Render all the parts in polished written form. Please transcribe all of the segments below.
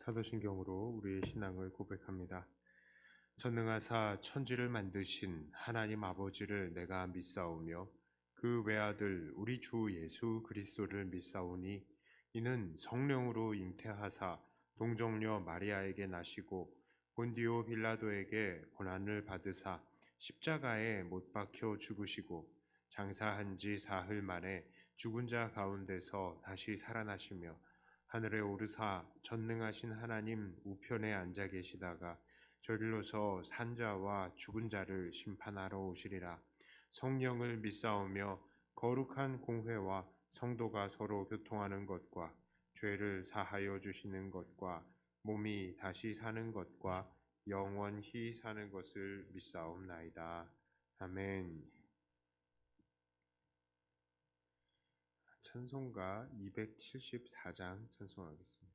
사도신경으로 우리의 신앙을 고백합니다. 전능하사 천지를 만드신 하나님 아버지를 내가 믿사오며 그 외아들 우리 주 예수 그리스도를 믿사오니 이는 성령으로 잉태하사 동정녀 마리아에게 나시고 본디오 빌라도에게 고난을 받으사 십자가에 못 박혀 죽으시고 장사한 지 사흘 만에 죽은 자 가운데서 다시 살아나시며 하늘에 오르사 전능하신 하나님 우편에 앉아 계시다가 저리로서 산자와 죽은 자를 심판하러 오시리라. 성령을 믿사오며 거룩한 공회와 성도가 서로 교통하는 것과 죄를 사하여 주시는 것과 몸이 다시 사는 것과 영원히 사는 것을 믿사옵나이다. 아멘. 찬송가 274장 찬송하겠습니다.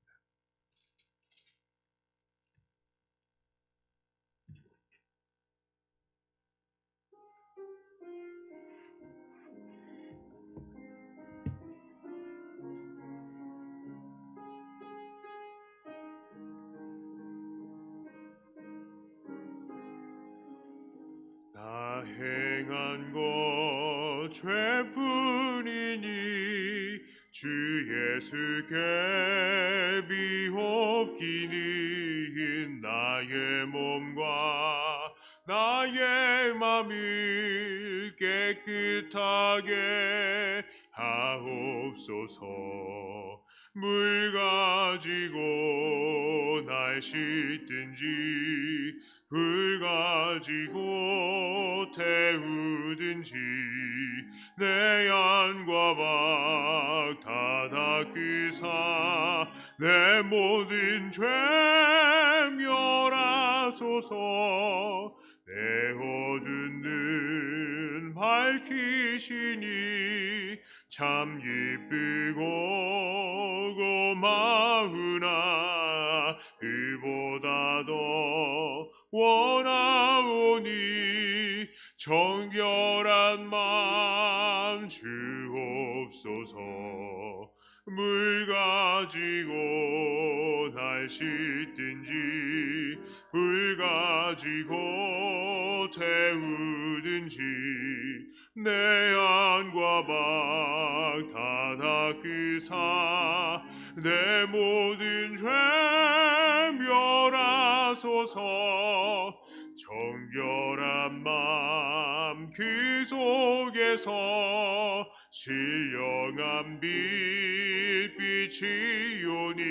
나 행한 것 죄뿐이니 주 예수께 비옵기니 나의 몸과 나의 맘을 깨끗하게 하옵소서. 물 가지고 날 씻든지 불 가지고 태우든지 내 안과 박 다 닦으사 내 모든 죄 멸하소서. 내 어두운 눈 밝히시니 참 기쁘고 고마우나 그보다 더 원하오니 정결한 마음 주옵소서. 물 가지고 날 씻든지 불 가지고 태우든지 내 안과 박 다 닦으사 내 모든 죄 멸하소서. 정결한 마음 그 속에서 신령한 빛 비치오니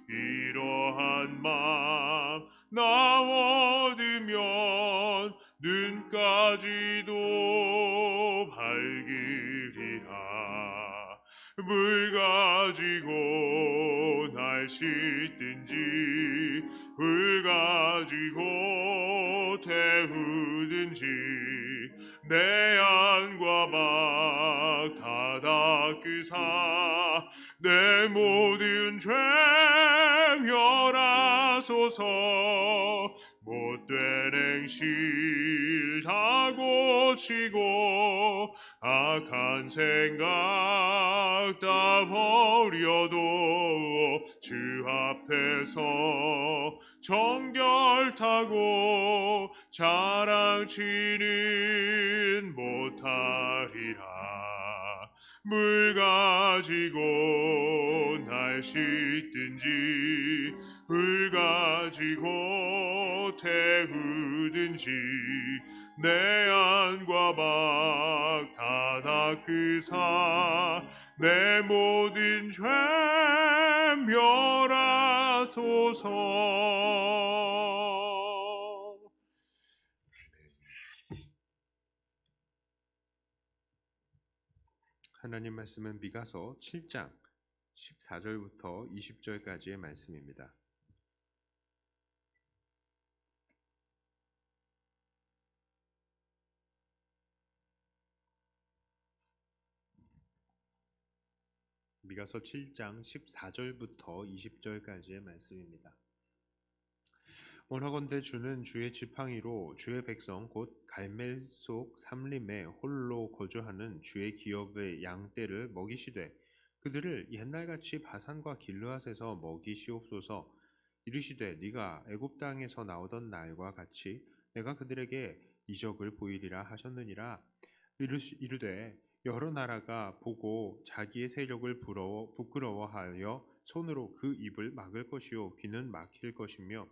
이러한 마음 나 얻으면 눈까지도 밝으리라. 물 가지고 날 씻든지 불 가지고 태우든지 내 안과 박 다 닦으사 내 모든 죄 멸하소서. 못된 행실 다 고치고 악한 생각 다 버려도 주 앞에서 정결타고 자랑치는 못하리라. 물 가지고 날 씻든지 불 가지고 태우든지 내 안과 박 다 닦으사 내 모든 죄 멸하소서. 하나님 말씀은 미가서 7장 14절부터 20절까지의 말씀입니다. 미가서 7장 14절부터 20절까지의 말씀입니다. 원하건대 주는 주의 지팡이로 주의 백성 곧 갈멜 속 삼림에 홀로 거주하는 주의 기업의 양떼를 먹이시되 그들을 옛날같이 바산과 길르앗에서 먹이시옵소서. 이르시되 네가 애굽 땅에서 나오던 날과 같이 내가 그들에게 이적을 보이리라 하셨느니라. 이르되 여러 나라가 보고 자기의 세력을 부끄러워하여 손으로 그 입을 막을 것이요 귀는 막힐 것이며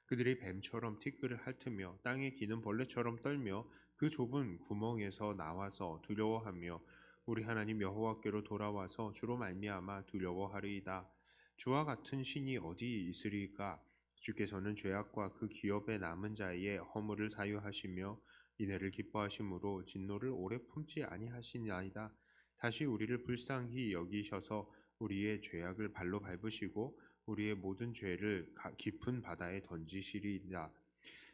그들이 뱀처럼 티끌을 핥으며 땅에 기는 벌레처럼 떨며 그 좁은 구멍에서 나와서 두려워하며 우리 하나님 여호와께로 돌아와서 주로 말미암아 두려워하리이다. 주와 같은 신이 어디 있으리까? 주께서는 죄악과 그 기업에 남은 자의 허물을 사유하시며 이내를 기뻐하심으로 진노를 오래 품지 아니하시나이다. 다시 우리를 불쌍히 여기셔서 우리의 죄악을 발로 밟으시고 우리의 모든 죄를 깊은 바다에 던지시리이다.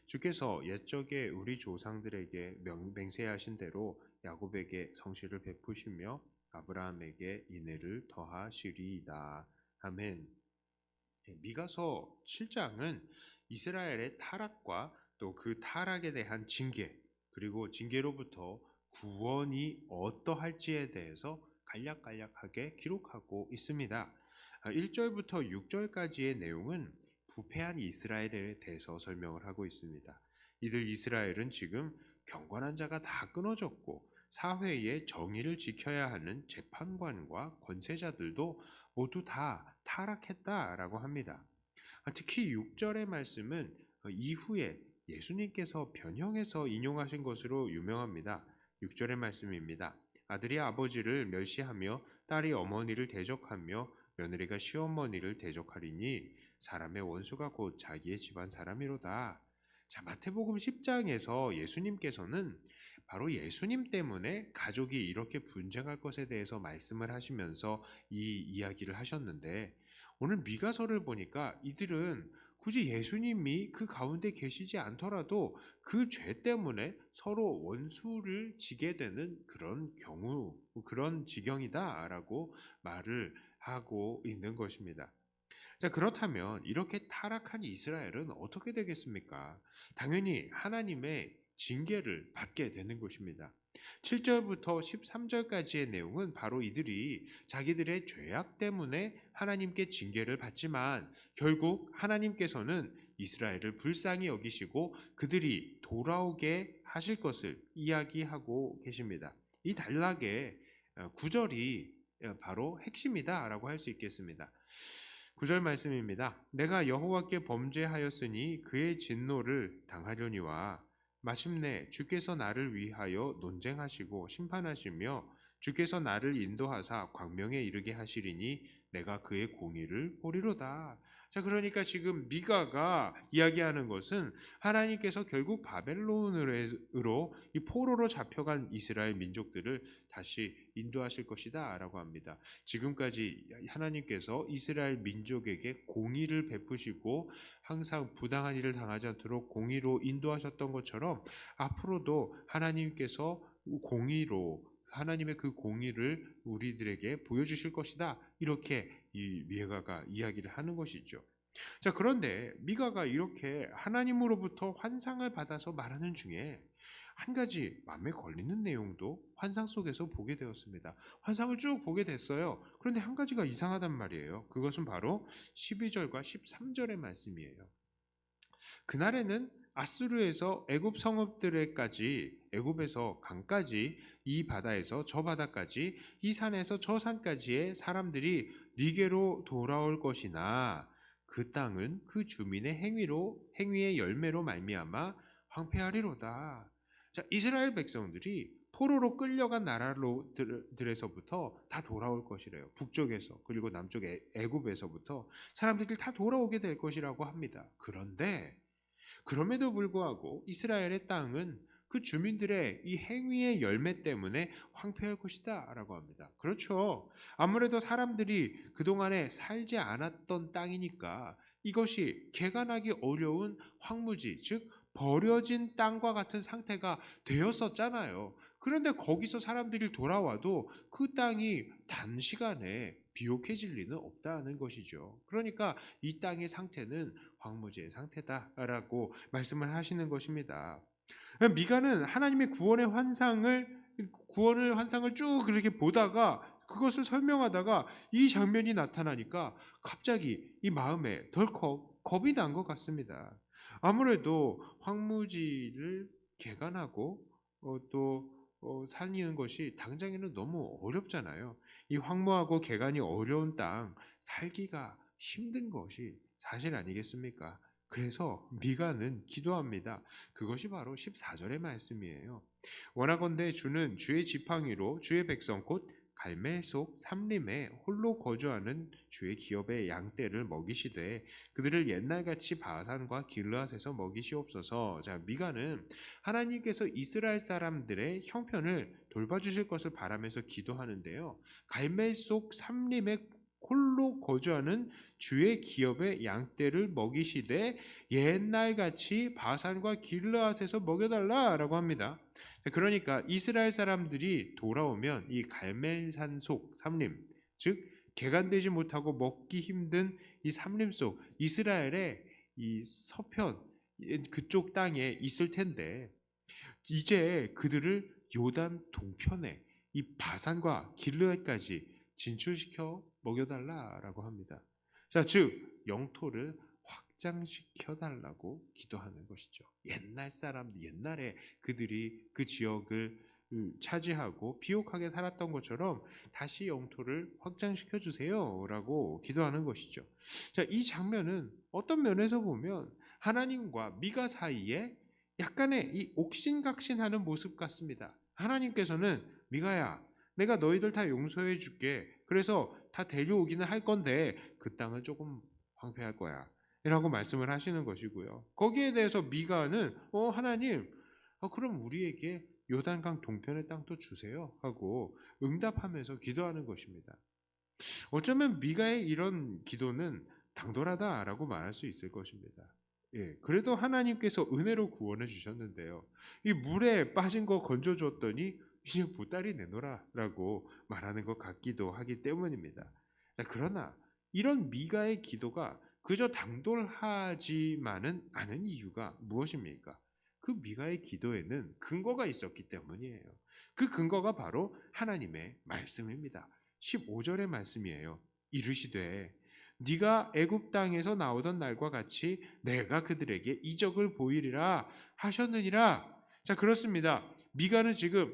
주께서 옛적에 우리 조상들에게 맹세하신 대로 야곱에게 성실을 베푸시며 아브라함에게 인애를 더하시리이다. 아멘. 미가서 7장은 이스라엘의 타락과 또 그 타락에 대한 징계, 그리고 징계로부터 구원이 어떠할지에 대해서 간략간략하게 기록하고 있습니다. 1절부터 6절까지의 내용은 부패한 이스라엘에 대해서 설명을 하고 있습니다. 이들 이스라엘은 지금 경건한 자가 다 끊어졌고 사회의 정의를 지켜야 하는 재판관과 권세자들도 모두 다 타락했다라고 합니다. 특히 6절의 말씀은 이후에 예수님께서 변형해서 인용하신 것으로 유명합니다. 6절의 말씀입니다. 아들이 아버지를 멸시하며 딸이 어머니를 대적하며 며느리가 시어머니를 대적하리니 사람의 원수가 곧 자기의 집안 사람이로다. 자, 마태복음 10장에서 예수님께서는 바로 예수님 때문에 가족이 이렇게 분쟁할 것에 대해서 말씀을 하시면서 이 이야기를 하셨는데, 오늘 미가서를 보니까 이들은 굳이 예수님이 그 가운데 계시지 않더라도 그 죄 때문에 서로 원수를 지게 되는 그런 경우, 그런 지경이다라고 말을 하고 있는 것입니다. 자, 그렇다면 이렇게 타락한 이스라엘은 어떻게 되겠습니까? 당연히 하나님의 징계를 받게 되는 것입니다. 7절부터 13절까지의 내용은 바로 이들이 자기들의 죄악 때문에 하나님께 징계를 받지만 결국 하나님께서는 이스라엘을 불쌍히 여기시고 그들이 돌아오게 하실 것을 이야기하고 계십니다. 이 단락의 9절이 바로 핵심이다라고 할 수 있겠습니다. 9절 말씀입니다. 내가 여호와께 범죄하였으니 그의 진노를 당하려니와 마침내 주께서 나를 위하여 논쟁하시고 심판하시며 주께서 나를 인도하사 광명에 이르게 하시리니 내가 그의 공의를 보리로다. 자, 그러니까 지금 미가가 이야기하는 것은 하나님께서 결국 바벨론으로 이 포로로 잡혀간 이스라엘 민족들을 다시 인도하실 것이다 라고 합니다. 지금까지 하나님께서 이스라엘 민족에게 공의를 베푸시고 항상 부당한 일을 당하지 않도록 공의로 인도하셨던 것처럼 앞으로도 하나님께서 공의로 하나님의 그 공의를 우리들에게 보여주실 것이다. 이렇게 이 미가가 이야기를 하는 것이죠. 자, 그런데 미가가 이렇게 하나님으로부터 환상을 받아서 말하는 중에 한 가지 마음에 걸리는 내용도 환상 속에서 보게 되었습니다. 환상을 쭉 보게 됐어요. 그런데 한 가지가 이상하단 말이에요. 그것은 바로 12절과 13절의 말씀이에요. 그날에는 아수르에서 애굽 성읍들에까지, 애굽에서 강까지, 이 바다에서 저 바다까지, 이 산에서 저 산까지의 사람들이 네게로 돌아올 것이나 그 땅은 그 주민의 행위의 열매로 말미암아 황폐하리로다. 자, 이스라엘 백성들이 포로로 끌려간 나라들에서부터 다 돌아올 것이래요. 북쪽에서, 그리고 남쪽 애굽에서부터 사람들이 다 돌아오게 될 것이라고 합니다. 그런데 그럼에도 불구하고 이스라엘의 땅은 그 주민들의 이 행위의 열매 때문에 황폐할 것이다 라고 합니다. 그렇죠. 아무래도 사람들이 그동안에 살지 않았던 땅이니까 이것이 개간하기 어려운 황무지, 즉 버려진 땅과 같은 상태가 되었었잖아요. 그런데 거기서 사람들이 돌아와도 그 땅이 단시간에 비옥해질 리는 없다는 것이죠. 그러니까 이 땅의 상태는 황무지의 상태다라고 말씀을 하시는 것입니다. 미가는 하나님의 구원의 환상을 쭉 그렇게 보다가 그것을 설명하다가 이 장면이 나타나니까 갑자기 이 마음에 덜컥 겁이 난 것 같습니다. 아무래도 황무지를 개간하고 살리는 것이 당장에는 너무 어렵잖아요. 이 황무하고 개간이 어려운 땅 살기가 힘든 것이 사실 아니겠습니까? 그래서 미가는 기도합니다. 그것이 바로 14절의 말씀이에요. 원하건대 주는 주의 지팡이로 주의 백성 곧 갈멜 속 삼림에 홀로 거주하는 주의 기업의 양떼를 먹이시되 그들을 옛날같이 바산과 길르앗에서 먹이시옵소서. 자, 미가는 하나님께서 이스라엘 사람들의 형편을 돌봐주실 것을 바라면서 기도하는데요. 갈멜 속 삼림에 홀로 거주하는 주의 기업의 양떼를 먹이시되 옛날같이 바산과 길르앗에서 먹여달라라고 합니다. 그러니까 이스라엘 사람들이 돌아오면 이 갈멜산 속 삼림, 즉 개간되지 못하고 먹기 힘든 이 삼림 속 이스라엘의 이 서편 그쪽 땅에 있을 텐데 이제 그들을 요단 동편에 이 바산과 길르앗까지 진출시켜 먹여달라라고 합니다. 자, 즉 영토를 확장시켜 달라고 기도하는 것이죠. 옛날 사람들, 옛날에 그들이 그 지역을 차지하고 비옥하게 살았던 것처럼 다시 영토를 확장시켜 주세요라고 기도하는 것이죠. 자, 이 장면은 어떤 면에서 보면 하나님과 미가 사이에 약간의 이 옥신각신하는 모습 같습니다. 하나님께서는 미가야, 내가 너희들 다 용서해 줄게. 그래서 다 데려오기는 할 건데 그 땅은 조금 황폐할 거야. 라고 말씀을 하시는 것이고요. 거기에 대해서 미가는 하나님, 그럼 우리에게 요단강 동편의 땅도 주세요 하고 응답하면서 기도하는 것입니다. 어쩌면 미가의 이런 기도는 당돌하다라고 말할 수 있을 것입니다. 예, 그래도 하나님께서 은혜로 구원해 주셨는데요. 이 물에 빠진 거 건져 줬더니 이제 보따리 내놓으라라고 말하는 것 같기도 하기 때문입니다. 그러나 이런 미가의 기도가 그저 당돌하지만은 않은 이유가 무엇입니까? 그 미가의 기도에는 근거가 있었기 때문이에요. 그 근거가 바로 하나님의 말씀입니다. 15절의 말씀이에요. 이르시되 네가 애굽 땅에서 나오던 날과 같이 내가 그들에게 이적을 보이리라 하셨느니라. 자, 그렇습니다. 미가는 지금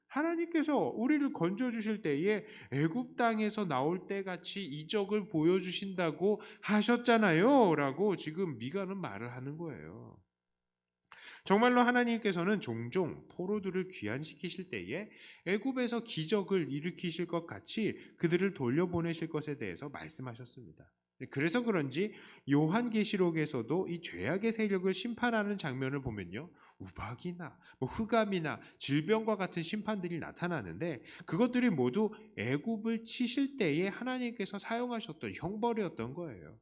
하나님께서 우리를 건져 주실 때에 애굽 땅에서 나올 때 같이 이적을 보여 주신다고 하셨잖아요라고 지금 미가는 말을 하는 거예요. 정말로 하나님께서는 종종 포로들을 귀환시키실 때에 애굽에서 기적을 일으키실 것 같이 그들을 돌려보내실 것에 대해서 말씀하셨습니다. 그래서 그런지 요한계시록에서도 이 죄악의 세력을 심판하는 장면을 보면요, 우박이나 흑암이나 질병과 같은 심판들이 나타나는데 그것들이 모두 애굽을 치실 때에 하나님께서 사용하셨던 형벌이었던 거예요.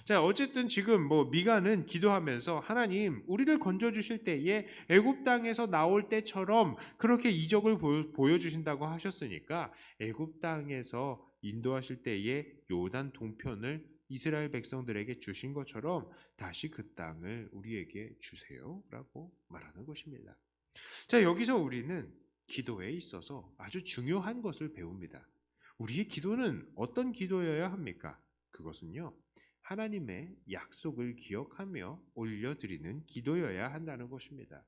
자, 어쨌든 지금 미가는 기도하면서 하나님, 우리를 건져 주실 때에 애굽 땅에서 나올 때처럼 그렇게 이적을 보여주신다고 하셨으니까 애굽 땅에서 인도하실 때에 요단 동편을 이스라엘 백성들에게 주신 것처럼 다시 그 땅을 우리에게 주세요라고 말하는 것입니다. 자, 여기서 우리는 기도에 있어서 아주 중요한 것을 배웁니다. 우리의 기도는 어떤 기도여야 합니까? 그것은요, 하나님의 약속을 기억하며 올려드리는 기도여야 한다는 것입니다.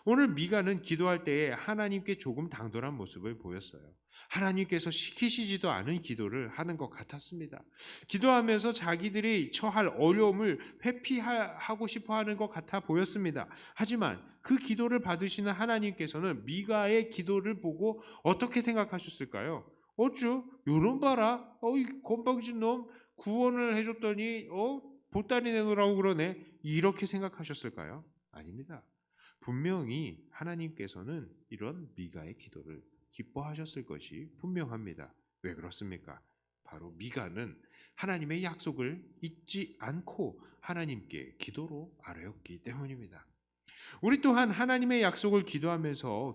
오늘 미가는 기도할 때에 하나님께 조금 당돌한 모습을 보였어요. 하나님께서 시키시지도 않은 기도를 하는 것 같았습니다. 기도하면서 자기들이 처할 어려움을 회피하고 싶어 하는 것 같아 보였습니다. 하지만 그 기도를 받으시는 하나님께서는 미가의 기도를 보고 어떻게 생각하셨을까요? 어쭈? 요런 봐라. 이 건방진 놈 구원을 해줬더니 보따리 내놓으라고 그러네. 이렇게 생각하셨을까요? 아닙니다. 분명히 하나님께서는 이런 미가의 기도를 기뻐하셨을 것이 분명합니다. 왜 그렇습니까? 바로 미가는 하나님의 약속을 잊지 않고 하나님께 기도로 아뢰었기 때문입니다. 우리 또한 하나님의 약속을 기억하면서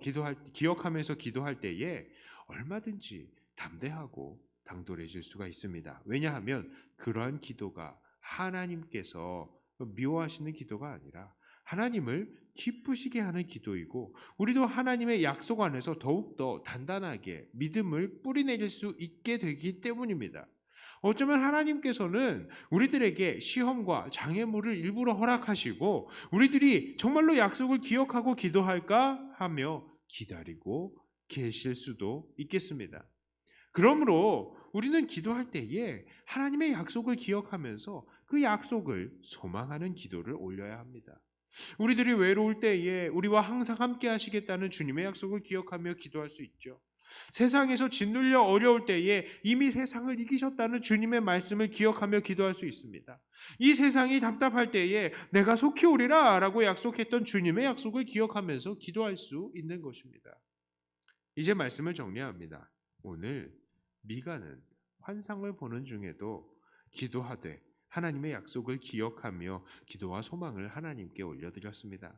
기도할 때에 얼마든지 담대하고 당돌해질 수가 있습니다. 왜냐하면 그러한 기도가 하나님께서 미워하시는 기도가 아니라 하나님을 기쁘시게 하는 기도이고 우리도 하나님의 약속 안에서 더욱더 단단하게 믿음을 뿌리내릴 수 있게 되기 때문입니다. 어쩌면 하나님께서는 우리들에게 시험과 장애물을 일부러 허락하시고 우리들이 정말로 약속을 기억하고 기도할까 하며 기다리고 계실 수도 있겠습니다. 그러므로 우리는 기도할 때에 하나님의 약속을 기억하면서 그 약속을 소망하는 기도를 올려야 합니다. 우리들이 외로울 때에 우리와 항상 함께 하시겠다는 주님의 약속을 기억하며 기도할 수 있죠. 세상에서 짓눌려 어려울 때에 이미 세상을 이기셨다는 주님의 말씀을 기억하며 기도할 수 있습니다. 이 세상이 답답할 때에 내가 속히 오리라 라고 약속했던 주님의 약속을 기억하면서 기도할 수 있는 것입니다. 이제 말씀을 정리합니다. 오늘 미가는 환상을 보는 중에도 기도하되 하나님의 약속을 기억하며 기도와 소망을 하나님께 올려드렸습니다.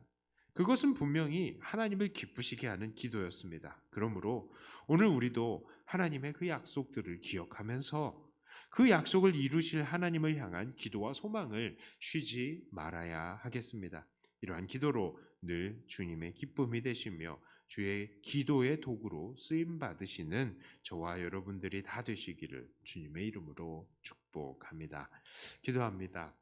그것은 분명히 하나님을 기쁘시게 하는 기도였습니다. 그러므로 오늘 우리도 하나님의 그 약속들을 기억하면서 그 약속을 이루실 하나님을 향한 기도와 소망을 쉬지 말아야 하겠습니다. 이러한 기도로 늘 주님의 기쁨이 되시며 주의 기도의 도구로 쓰임 받으시는 저와 여러분들이 다 되시기를 주님의 이름으로 축복합니다. 기도합니다.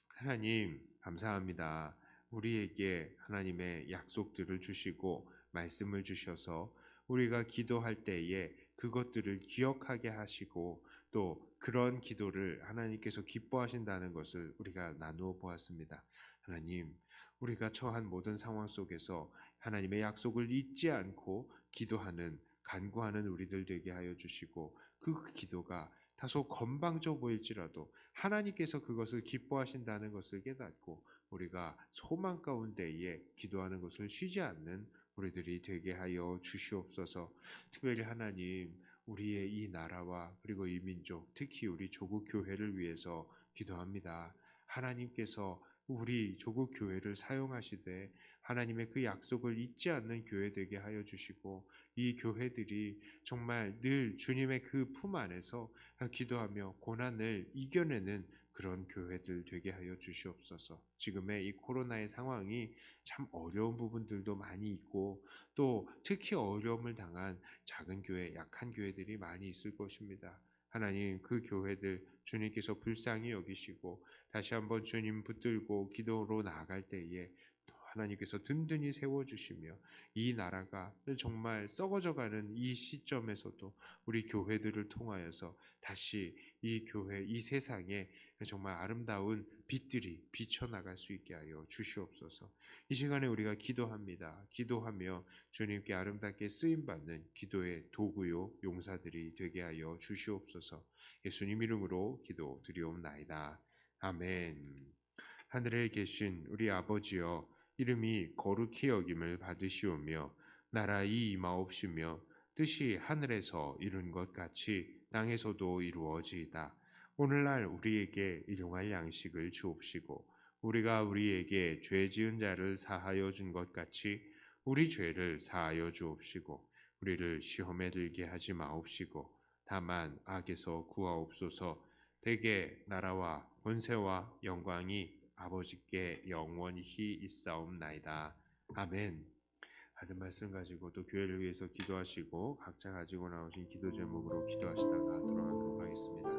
하나님 감사합니다. 우리에게 하나님의 약속들을 주시고 말씀을 주셔서 우리가 기도할 때에 그것들을 기억하게 하시고 또 그런 기도를 하나님께서 기뻐하신다는 것을 우리가 나누어 보았습니다. 하나님, 우리가 처한 모든 상황 속에서 하나님의 약속을 잊지 않고 기도하는 간구하는 우리들 되게 하여 주시고 그 기도가 다소 건방져 보일지라도 하나님께서 그것을 기뻐하신다는 것을 깨닫고 우리가 소망 가운데에 기도하는 것을 쉬지 않는 우리들이 되게 하여 주시옵소서. 특별히 하나님, 우리의 이 나라와 그리고 이 민족, 특히 우리 조국 교회를 위해서 기도합니다. 하나님께서 우리 조국 교회를 사용하시되 하나님의 그 약속을 잊지 않는 교회 되게 하여 주시고 이 교회들이 정말 늘 주님의 그 품 안에서 기도하며 고난을 이겨내는 그런 교회들 되게 하여 주시옵소서. 지금의 이 코로나의 상황이 참 어려운 부분들도 많이 있고 또 특히 어려움을 당한 작은 교회, 약한 교회들이 많이 있을 것입니다. 하나님, 그 교회들 주님께서 불쌍히 여기시고 다시 한번 주님 붙들고 기도로 나아갈 때에 또 하나님께서 든든히 세워주시며 이 나라가 정말 썩어져가는 이 시점에서도 우리 교회들을 통하여서 다시 이 교회, 이 세상에 정말 아름다운 빛들이 비쳐나갈 수 있게 하여 주시옵소서. 이 시간에 우리가 기도합니다. 기도하며 주님께 아름답게 쓰임받는 기도의 도구요 용사들이 되게 하여 주시옵소서. 예수님 이름으로 기도 드리옵나이다. 아멘. 하늘에 계신 우리 아버지여, 이름이 거룩히 여김을 받으시오며 나라의 임하옵시며 뜻이 하늘에서 이룬 것 같이 땅에서도 이루어지이다. 오늘날 우리에게 일용할 양식을 주옵시고 우리가 우리에게 죄 지은 자를 사하여 준 것 같이 우리 죄를 사하여 주옵시고 우리를 시험에 들게 하지 마옵시고 다만 악에서 구하옵소서. 대개 나라와 권세와 영광이 아버지께 영원히 있사옵나이다. 아멘. 받은 말씀 가지고 또 교회를 위해서 기도하시고 각자 가지고 나오신 기도 제목으로 기도하시다가 돌아가도록 하겠습니다.